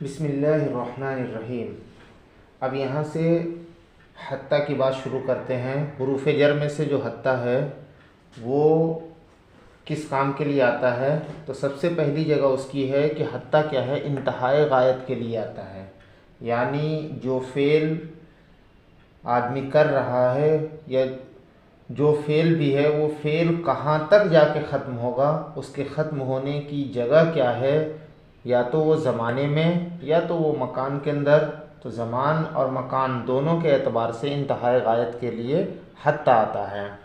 बिस्मिल्लाहिर्रहमानिर्रहीम। अब यहाँ से हत्ता की बात शुरू करते हैं। हुरूफ़ जर में से जो हत्ता है वो किस काम के लिए आता है, तो सबसे पहली जगह उसकी है कि हत्ता क्या है, इंतहाए गायत के लिए आता है। यानी जो फ़ेल आदमी कर रहा है या जो फ़ेल भी है वो फ़ेल कहाँ तक जाके ख़त्म होगा, उसके ख़त्म होने की जगह क्या है, या तो वो ज़माने में या तो वो मकान के अंदर। तो ज़मान और मकान दोनों के एतबार से इंतहाए गायत के लिए हत्ता आता है।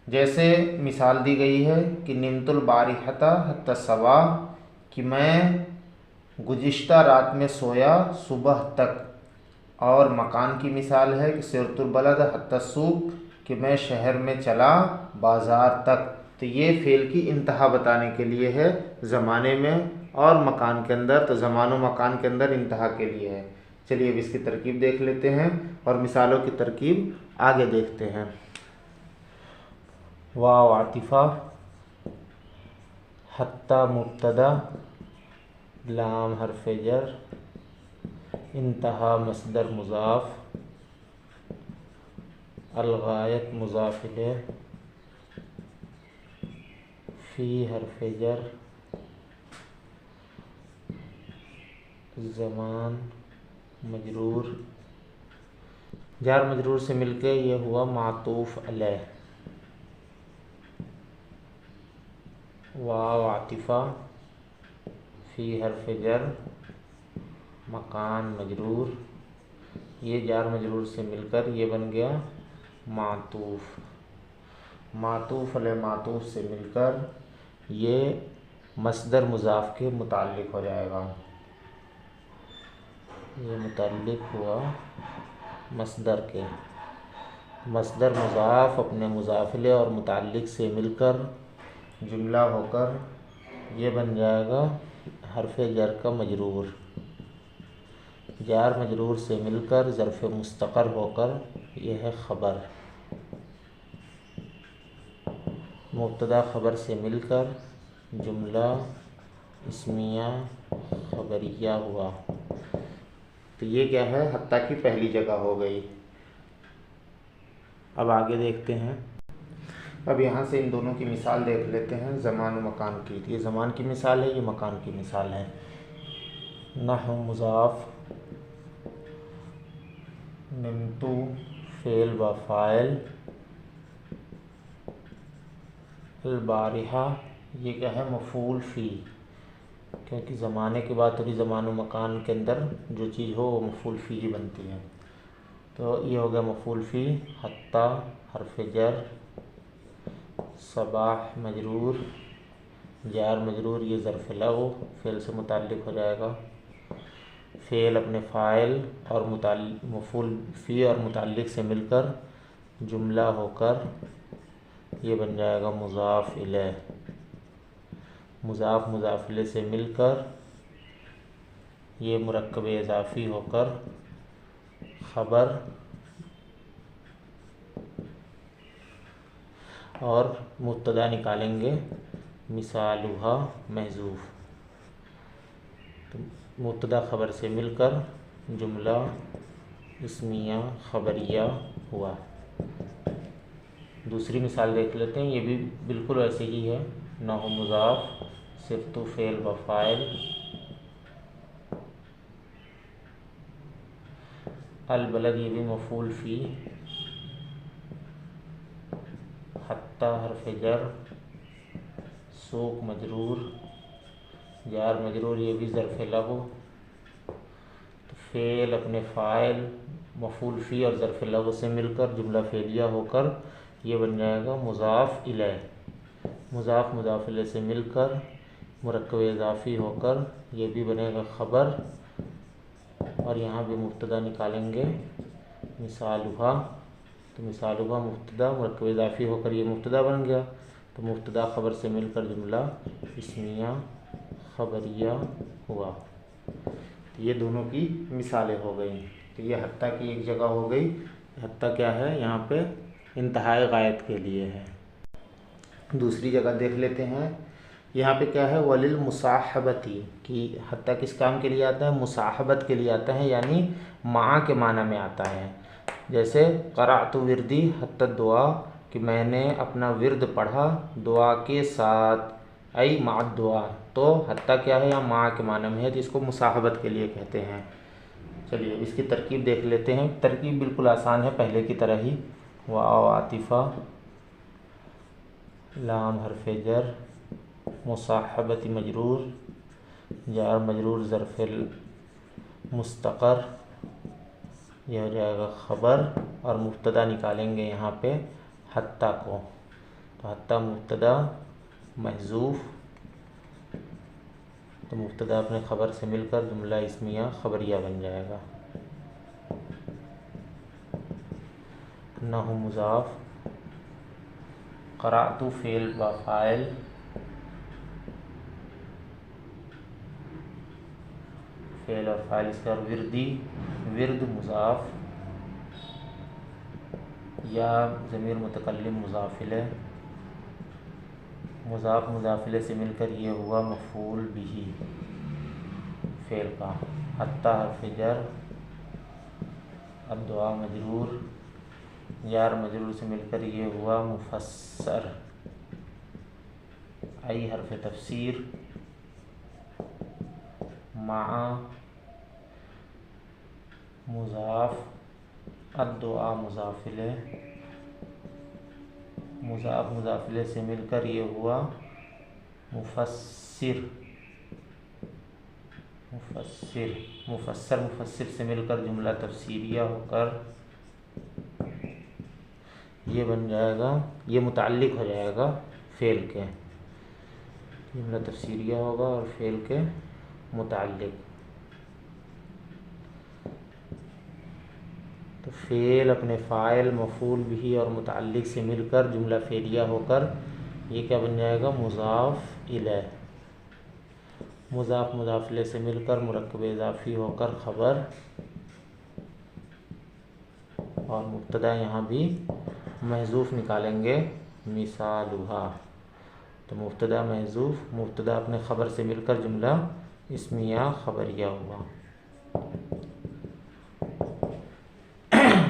जैसे मिसाल दी गई है कि निमतुल बारिहता हत्ता सवा, कि मैं गुज़िश्ता रात में सोया सुबह तक। और मकान की मिसाल है कि सिरतुल बलद हत्ता सूक, कि मैं शहर में चला बाज़ार तक। तो ये फ़ेल की इंतहा बताने के लिए है ज़माने में और मकान के अंदर। तो ज़मान व मकान के अंदर इंतहा के लिए है। चलिए अब इसकी तरकीब देख लेते हैं और मिसालों की तरकीब आगे देखते हैं। वाव आतिफ़ा, हत्ता मुब्तदा, लाम हर्फ़ जर, इंतहा मसदर मुज़ाफ़, अलगायत मुज़ाफ़ इलैह, फ़ी हर्फ़ जर, ज़मान मजरूर। जार मजरूर से मिलके ये हुआ मातूफ़ अलैह। वाव आतिफ़ा, फ़ी हर्फ़ जर, मकान मजरूर। ये जार मजरूर से मिलकर ये बन गया मातूफ़। मातूफ़ अलैह मातूफ़ से मिलकर ये मसदर मुज़ाफ़ के मुताल्लिक़ हो जाएगा। ये मुताल्लिक़ हुआ मसदर के। मसदर मुज़ाफ़ अपने मुज़ाफ़ इलैह और मुताल्लिक़ से मिलकर जुमला होकर ये बन जाएगा हर्फ़ जर का मजरूर। जार मजरूर से मिलकर ज़र्फ़ मुस्तक़र होकर यह है ख़बर। मुब्तदा ख़बर से मिलकर जुमला इस्मिया ख़बरिया हुआ। तो ये क्या है, हत्ता की पहली जगह हो गई। अब आगे देखते हैं। अब यहाँ से इन दोनों की मिसाल देख लेते हैं, ज़मान व मकान की। ये ज़मान की मिसाल है, ये मकान की मिसाल है। नहु मुज़ाफ़, निमतु फ़ेल व फ़ाइल, अलबारिहा ये क्या है, मफ़ूल फ़ी। क्योंकि ज़माने की बात हो रही, ज़मान व मकान के अंदर जो चीज़ हो वो मफ़ूल फ़ी ही बनती है। तो ये हो गया मफ़ूल फ़ी। हत्ता हर्फ़ जर, सबाह मजरूर, जार मजरूर, ये ज़र्फ़ लग़्व फ़ेल से मुताल्लिक़ हो जाएगा। फ़ेल अपने फ़ाइल और मफ़ूल फ़ी और मुताल्लिक़ से मिलकर जुमला होकर ये बन जाएगा मुज़ाफ़ इलैह। मुज़ाफ़ मुज़ाफ़ इलैह से मिलकर ये मुरक्कब इज़ाफ़ी होकर ख़बर और मुब्तदा निकालेंगे मिसालुहा महज़ूफ़। तो मुब्तदा ख़बर से मिलकर जुमला इस्मिया ख़बरिया हुआ। दूसरी मिसाल देख लेते हैं, ये भी बिल्कुल वैसे ही है। नहु मुज़ाफ़, सिर्तु फ़ेल व फ़ाइल, अलबलद ये भी मफ़ूल फ़ी, हत्ता हर्फ़ जर, सूक मजरूर, जार मजरूर ये भी ज़र्फ़ लग़्व। तो फ़ेल अपने फ़ाइल मफ़ूल फ़ी और ज़र्फ़ लग़्व से मिलकर जुमला फ़ेलिया होकर ये बन जाएगा मुज़ाफ़ इलैह। मुज़ाफ़ मुज़ाफ़ इलैह से मिलकर मुरक्कब इज़ाफ़ी होकर ये भी बनेगा ख़बर। और यहाँ भी मुब्तदा निकालेंगे मिसालुहा। तो मिसालुहा मुब्तदा, मुरक्कब इज़ाफ़ी होकर ये मुब्तदा बन गया। तो मुब्तदा ख़बर से मिलकर जुमला इस्मिया ख़बरिया हुआ। तो ये दोनों की मिसालें हो गई। तो ये हत्ता की एक जगह हो गई। हत्ता क्या है, यहाँ पे इंतहाए गायत के लिए है। दूसरी जगह देख लेते हैं। यहाँ पे क्या है, वलिल मुसाहबती, कि हत्ता किस काम के लिए आता है, मुसाहबत के लिए आता है, यानी माँ के माना में आता है। जैसे क़राअतु विर्दी हत्ता दुआ, कि मैंने अपना विर्द पढ़ा दुआ के साथ, आई मा दुआ, तो हत्ता क्या है, या माँ के माना में है, तो इसको मुसाहबत के लिए कहते हैं। चलिए इसकी तरकीब देख लेते हैं। तरकीब बिल्कुल आसान है, पहले की तरह ही। वाव आतिफ़ा, लाम हरफ जर, मुसाहबती मजरूर, जार मजरूर ज़रफ़िल मुस्तक़र, यह हो जाएगा ख़बर, और मुब्तदा निकालेंगे यहाँ पे हत्ता को, तो हत्ता मुब्तदा महज़ूफ़, तो मुब्तदा अपने ख़बर से मिलकर जुमला इस्मिया ख़बरिया बन जाएगा। नहु मुज़ाफ़, क़राअतु फ़ेल व फ़ाइल, फ़ेल और फ़ाइल इसका, विर्दी विर्द मुज़ाफ़, या ज़मीर मुतकल्लिम मुज़ाफ़िले, मुज़ाफ़ मुज़ाफ़िले से मिलकर ये हुआ मफ़ूल बिही फ़ेल का। हत्ता हर्फ़ जर, अद्दुआ मजरूर, यार मजरूर से मिलकर ये हुआ मुफ़स्सर, आई हर्फ़ तफ़सीर, मआ मुज़ाफ़, अद्दुआ मुज़ाफ़िले, मुज़ाफ़ मुज़ाफ़िले से मिलकर ये हुआ मुफ़स्सिर, मुफ़स्सिर, मुफ़स्सर मुफ़स्सिर से मिलकर जुमला तफ़सीरिया होकर ये बन जाएगा, ये मुताल्लिक़ हो जाएगा फ़ेल के, जुमला तफ़सीरिया होगा और फ़ेल के मुताल्लिक़। तो फ़ेल अपने फ़ाइल मफ़ूल बिही और मुताल्लिक़ से मिलकर जुमला फ़ेलिया होकर ये क्या बन जाएगा, मुज़ाफ़ इलैह, मुज़ाफ़ मुज़ाफ़िले से मिलकर मुरक्कब इज़ाफ़ी होकर ख़बर, और मुब्तदा यहाँ भी महज़ूफ़ निकालेंगे मिसालुहा, तो मुब्तदा महज़ूफ़, मुब्तदा अपने ख़बर से मिलकर जुमला इस्मिया ख़बरिया हुआ।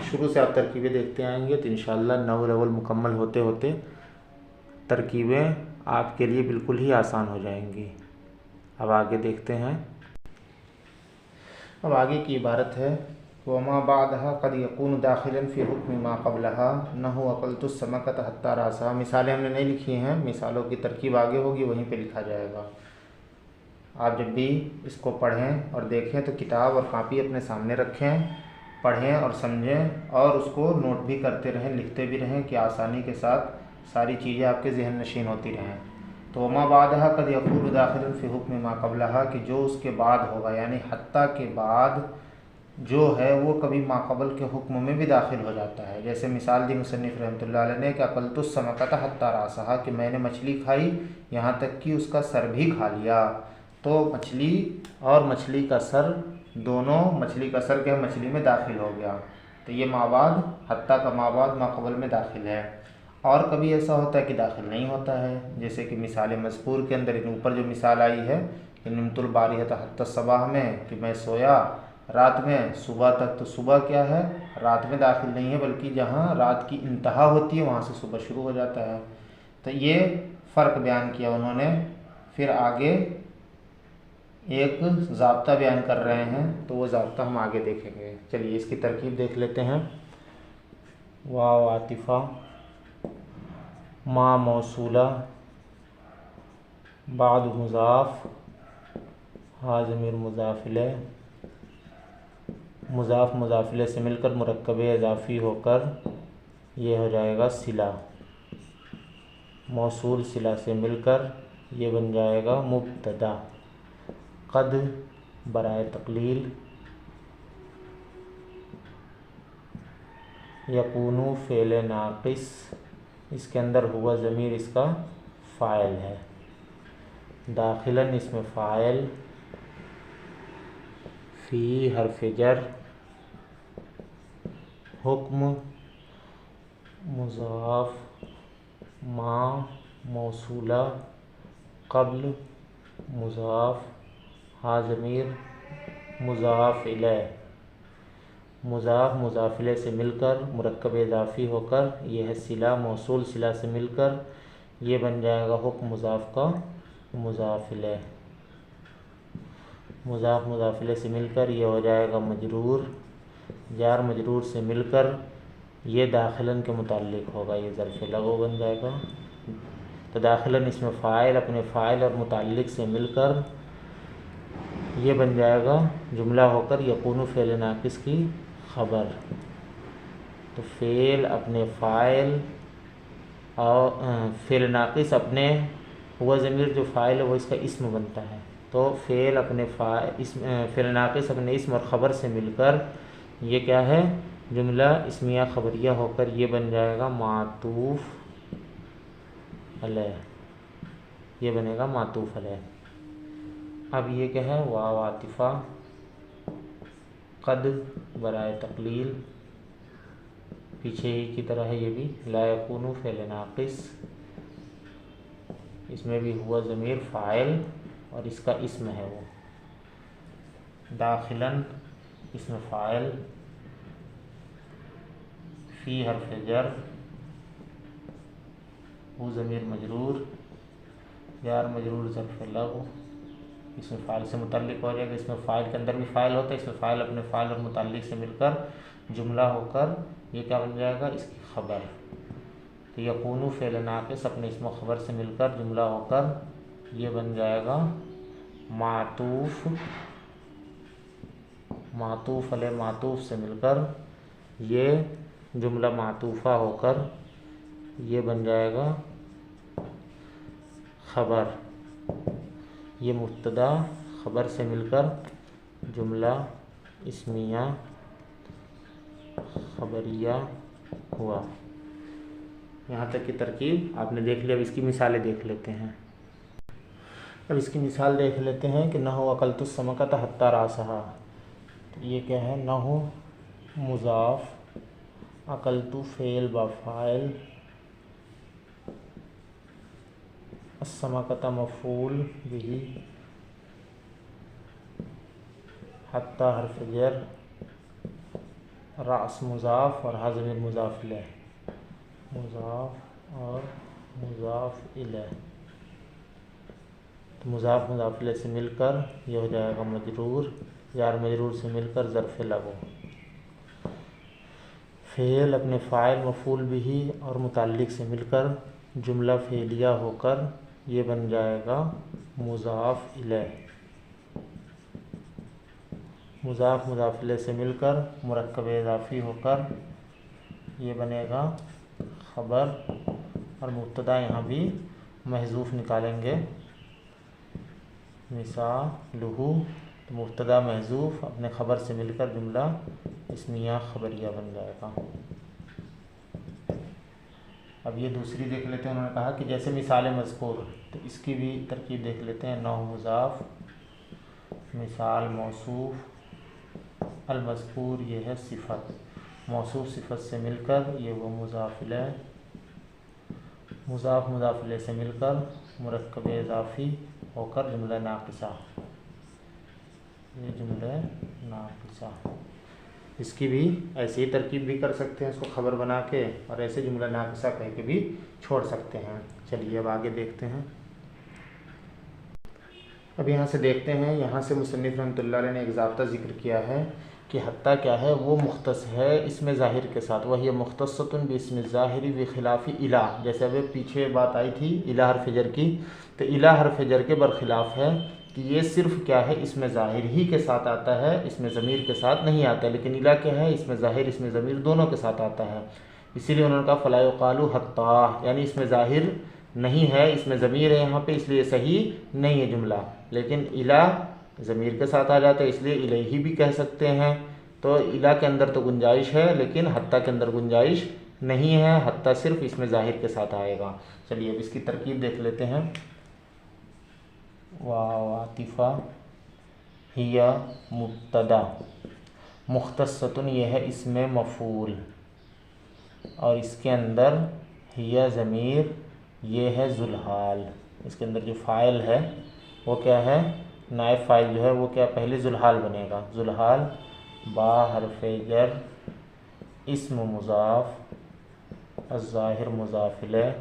शुरू से आप तरकीबें देखते आएंगे तो इंशाअल्लाह 9 लेवल मुकम्मल होते होते तरकीबें आपके लिए बिल्कुल ही आसान हो जाएंगी। अब आगे देखते हैं। अब आगे की इबारत है, वमा बादहा कद यकून दाखिलन फ़ी हुक्म मा क़ब्लहा नहु अक़लतु समकत हत्ता रासा। मिसालें हमने नहीं लिखी हैं, मिसालों की तरकीब आगे होगी, वहीं पे लिखा जाएगा। आप जब भी इसको पढ़ें और देखें तो किताब और कापी अपने सामने रखें, पढ़ें और समझें, और उसको नोट भी करते रहें, लिखते भी रहें, कि आसानी के साथ सारी चीज़ें आपके ज़हन नशीन होती रहें। तो वमा बादहा कद यकून दाखिलन फ़ी हुक्म मा क़ब्लहा, कि जो उसके बाद होगा, यानी हत्ता के बाद जो है वो कभी माक़बल के हुक्म में भी दाखिल हो जाता है। जैसे मिसाल दी मुसन्निफ़ रहमतुल्लाह अलैह ने कि अकलतु समकत हत्ता रासहा, कि मैंने मछली खाई यहाँ तक कि उसका सर भी खा लिया। तो मछली और मछली का सर दोनों, मछली का सर क्या मछली में दाखिल हो गया, तो ये माबाद, हत्ता का माबाद माक़बल में दाखिल है। और कभी ऐसा होता है कि दाखिल नहीं होता है, जैसे कि मिसाल मज़कूर के अंदर इन ऊपर जो मिसाल आई है कि निमतुल बारिहत हत्ता सबाह में, कि मैं सोया रात में सुबह तक, तो सुबह क्या है, रात में दाखिल नहीं है, बल्कि जहाँ रात की इंतहा होती है वहाँ से सुबह शुरू हो जाता है। तो ये फ़र्क बयान किया उन्होंने। फिर आगे एक ज़ाब्ता बयान कर रहे हैं, तो वो ज़ाब्ता हम आगे देखेंगे। चलिए इसकी तरकीब देख लेते हैं। वाव आतिफ़ा, मा मौसूला, बाद मुज़ाफ़, हा ज़मीर मुज़ाफ़िले, मुज़ाफ़ मुज़ाफ़िले से मिलकर मुरक्कब इज़ाफ़ी होकर ये हो जाएगा सिला, मौसूल सिला से मिलकर ये बन जाएगा मुब्तदा। क़द बराए तक़लील, यकूनु फ़ेल नाक़िस, इसके अंदर हुआ ज़मीर इसका फ़ाइल है, दाखिलन इसमें फ़ाइल, फ़ी हर्फ़ जर, हुक्म मुज़ाफ़, मा मौसूला, क़ब्ल मुज़ाफ़, हा ज़मीर मुज़ाफ़ इलैह, मुज़ाफ़ मुज़ाफ़ इलैह से मिलकर मुरक्कब इज़ाफ़ी होकर यह है सिला, मौसूल सिला से मिलकर ये बन जाएगा हुक्म मुज़ाफ़ का मुज़ाफ़ इलैह, मुज़ाफ़ मुज़ाफ़ इलैह से मिलकर ये हो जाएगा मजरूर, जार मजरूर से मिलकर ये दाखिलन के मुताल्लिक़ होगा, ये ज़र्फ़ लगो बन जाएगा। तो दाखिलन इसमें फ़ाइल अपने फ़ाइल और मुताल्लिक़ से मिलकर ये बन जाएगा जुमला होकर यकूनु फ़ेल नाक़िस की ख़बर। तो फ़ेल अपने फ़ाइल और फ़ेल नाक़िस अपने हुआ ज़मीर जो फ़ाइल है वो इसका इस्म बनता है। तो फ़ेल अपने फ़ेल नाक़िस अपने इस्म और ख़बर से मिलकर ये क्या है जुमला इस्मिया ख़बरिया होकर ये बन जाएगा मातूफ़ अलैह, ये बनेगा मातूफ़ अलैह। अब ये क्या है वाव आतिफ़ा क़द बराए तक़लील, पीछे ही की तरह है ये भी ला यकूनु फ़ेल नाक़िस, इसमें भी हुआ ज़मीर फ़ाइल और इसका इस्म है वो दाखिलन इसम फ़ाइल, फ़ी हर्फ़ जर, वो ज़मीर मजरूर, यार मजरूर ज़र्फ़ लगो, इसमें फ़ाइल से मुतल्लिक़ हो जाएगा। इसमें फ़ाइल के अंदर भी फ़ाइल होता है, इसमें फ़ाइल अपने फ़ाइल और मुतल्लिक़ से मिलकर जुमला होकर ये क्या बन जाएगा इसकी ख़बर। तो यकूनु फ़ेल नाक़िस अपने इस्म ख़बर से मिलकर जुमला होकर ये बन जाएगा मातूफ़, मातूफ़ अलैह मातूफ़ से मिलकर ये जुमला मातूफ़ा होकर ये बन जाएगा ख़बर। ये मुब्तदा ख़बर से मिलकर जुमला इस्मिया ख़बरिया हुआ। यहाँ तक की तरकीब आपने देख लिया। अब इसकी मिसालें देख लेते हैं। अब इसकी मिसाल देख लेते हैं कि नहु अकलतुस समकत हत्ता रासहा। तो ये क्या है नहु मुज़ाफ़, अकलतु फ़ेल बफ़ाइल, अस्समकत मफ़ूल बिही, हत्ता हर्फ़ जर, रास मुज़ाफ़ और हा ज़मीर मुज़ाफ़ इलैह, मुज़ाफ़ और मुज़ाफ़ इलैह। तो मुज़ाफ़ मुज़ाफ़ इलैह से मिलकर यह हो जाएगा मजरूर, जार मजरूर से मिलकर ज़र्फ़ लगो। फ़ेल अपने फ़ाइल मफ़ूल बिही और मुताल्लिक़ से मिलकर जुमला फ़ेलिया होकर ये बन जाएगा मुज़ाफ़ इलैह। मुज़ाफ़ मुज़ाफ़ इलैह से मिलकर मुरक्कब इज़ाफ़ी होकर ये बनेगा ख़बर और मुब्तदा यहाँ भी महज़ूफ़ निकालेंगे मिसालुहु। तो मुब्तदा महज़ूफ़ अपने ख़बर से मिलकर जुमला इस्मिया ख़बरिया बन जाएगा। अब ये दूसरी देख लेते हैं। उन्होंने कहा कि जैसे मिसाल मज़कूर, तो इसकी भी तरकीब देख लेते हैं। नौ मुज़ाफ़, मिसाल मौसूफ़, अल मज़कूर ये है सिफ़त, मौसूफ़ सिफ़त से मिलकर ये वो मुज़ाफ़ इलैह, मुज़ाफ़ मुज़ाफ़ इलैह से मिलकर मुरक्कब इज़ाफ़ी होकर जुमला नाक़िसा, ये जुमला नाक़िसा। इसकी भी ऐसी ही तरकीब भी कर सकते हैं, इसको ख़बर बना के, और ऐसे जुमला नाक़िसा कह के भी छोड़ सकते हैं। चलिए अब आगे देखते हैं। अब यहाँ से देखते हैं, यहाँ से मुसन्निफ़ रहमतुल्लाह अलैह ने एक ज़ाब्ता ज़िक्र किया है कि हत्ता क्या है वो मुख्तस है इसमें ज़ाहिर के साथ, वही मुख्तसतुन बिस्मिल ज़ाहिरी व खिलाफ़ी इला। जैसे अभी पीछे बात आई थी इला हर्फ़ जर की, तो इला हर्फ़ जर के बरखिलाफ़ है कि ये सिर्फ़ क्या है इसमें ज़ाहिर ही के साथ आता है, इसमें ज़मीर के साथ नहीं आता है। लेकिन इला क्या है इसमें ज़ाहिर इसमें ज़मीर दोनों के साथ आता है। इसीलिए उन्होंने कहा फ़ला युक़ालु हत्ता, यानी इसमें ज़ाहिर नहीं है, इसमें ज़मीर है यहाँ पे, इसलिए सही नहीं है जुमला। लेकिन इला ज़मीर के साथ आ जाता है, इसलिए इलैही भी कह सकते हैं। तो इला के अंदर तो गुंजाइश है, लेकिन हत्ता के अंदर गुंजाइश नहीं है, हत्ता सिर्फ इसमें ज़ाहिर के साथ आएगा। चलिए अब इसकी तरकीब देख लेते हैं। वाव आतिफ़ा हिया मुब्तदा, मुख्तसतुन ये है इसमें मफ़ूल, और इसके अंदर हिया ज़मीर ये है ज़ुलहाल। इसके अंदर जो फ़ाइल है वो क्या है, नायब फ़ाइल जो है वो क्या, पहले जुल्हाल बनेगा, जुल्हाल बा हरफ जर इस्म मुज़ाफ़ अज़्ज़ाहिर मुज़ाफ़ इलैह,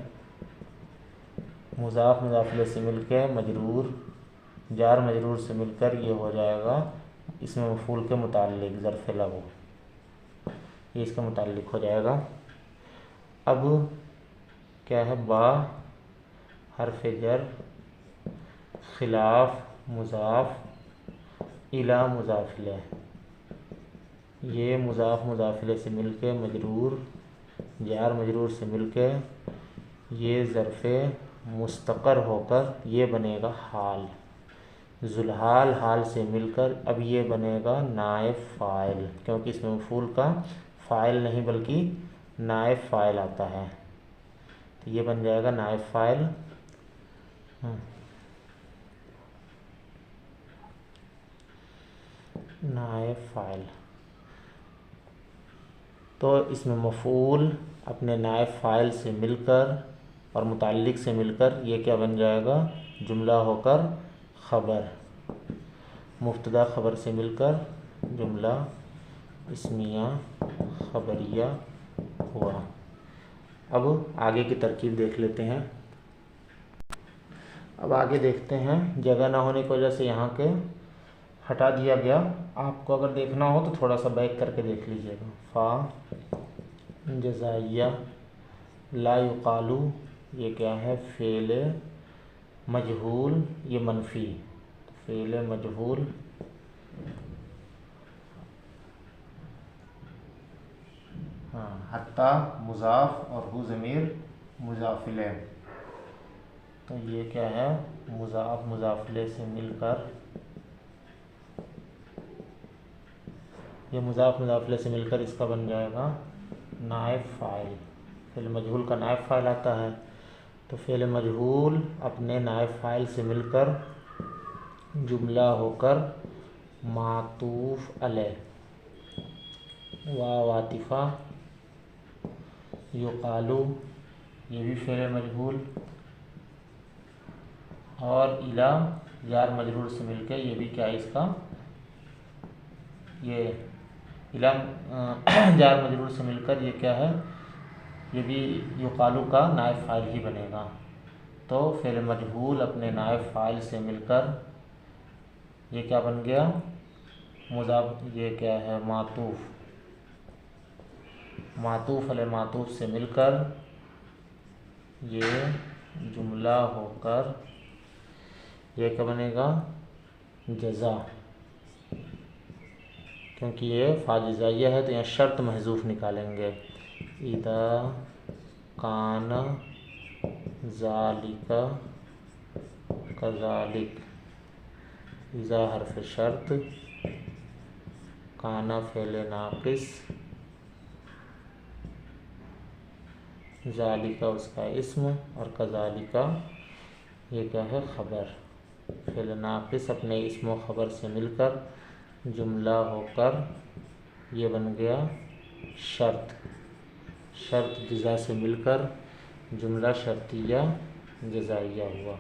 मुज़ाफ़ मुज़ाफ़ इलैह से मिलकर मजरूर, जार मजरूर से मिलकर ये हो जाएगा इसमें मफ़ूल के मुताल्लिक़ ज़र्फ़ लगो, ये इसके मुताल्लिक़ हो जाएगा। अब क्या है, बा हरफ जर खिलाफ मुज़ाफ़ इला मुज़ाफ़ इलैह, ये मुज़ाफ़ मुज़ाफ़ इलैह से मिलके मजरूर, जार मजरूर से मिलके ये ज़र्फ़ मुस्तक़र होकर ये बनेगा हाल, जुल्हाल हाल से मिलकर अब ये बनेगा नायब फ़ाइल, क्योंकि इसमें मफ़ूल का फ़ाइल नहीं बल्कि नायब फ़ाइल आता है, तो ये बन जाएगा नायब फ़ाइल। नायब फ़ाइल, तो इसमें मफ़ूल अपने नायब फ़ाइल से मिलकर और मुताल्लिक़ से मिलकर ये क्या बन जाएगा, जुमला होकर ख़बर, मुब्तदा ख़बर से मिलकर जुमला इस्मिया ख़बरिया हुआ। अब आगे की तरकीब देख लेते हैं। अब आगे देखते हैं, जगह ना होने की वजह से यहाँ के हटा दिया गया, आपको अगर देखना हो तो थोड़ा सा बैक करके देख लीजिएगा। फ़ा जज़ाइया, ला युक़ालू ये क्या है, फ़ेल मजहूल, ये मनफ़ी, फ़ेल मजहूल, हाँ, हत्ता मुज़ाफ़ और हु ज़मीर मुज़ाफ़ इलैह, तो ये क्या है, मुज़ाफ़ मुज़ाफ़ इलैह से मिलकर, ये मुज़ाफ़ मुज़ाफ़ इलैह से मिलकर इसका बन जाएगा नायब फ़ाइल, फ़ेल मजहूल का नायब फ़ाइल आता है, तो फ़ेल मजहूल अपने नायब फ़ाइल से मिलकर जुमला होकर मातूफ़ अलैह, वाव आतिफ़ा, युक़ालू ये भी फ़ेल मजहूल, और इला जार मजरूर से मिलकर ये भी क्या है इसका, ये इला जार मजरूर से मिलकर ये क्या है, ये भी युक़ालू का नायब फ़ाइल ही बनेगा। तो फ़ेल मजहूल अपने नायब फ़ाइल से मिलकर ये क्या बन गया, मुज़ाफ़, ये क्या है, मातूफ़, मातूफ़ अलैह मातूफ़ से मिलकर ये जुमला होकर ये क्या बनेगा, जज़ा, क्योंकि ये फ़ाजिज़ाइया है तो यहाँ शर्त महज़ूफ़ निकालेंगे, इदा कान ज़ालिका कज़ालिक, इज़ा हर्फ़ शर्त, काना फ़ेल नाक़िस, ज़ालिका उसका इस्म, और कज़ालिका ये क्या है, ख़बर, फ़ेल नाक़िस अपने इस्म व ख़बर से मिलकर जुमला होकर ये बन गया शर्त, शर्त जज़ा से मिलकर जुमला शर्तिया जज़ाइया हुआ।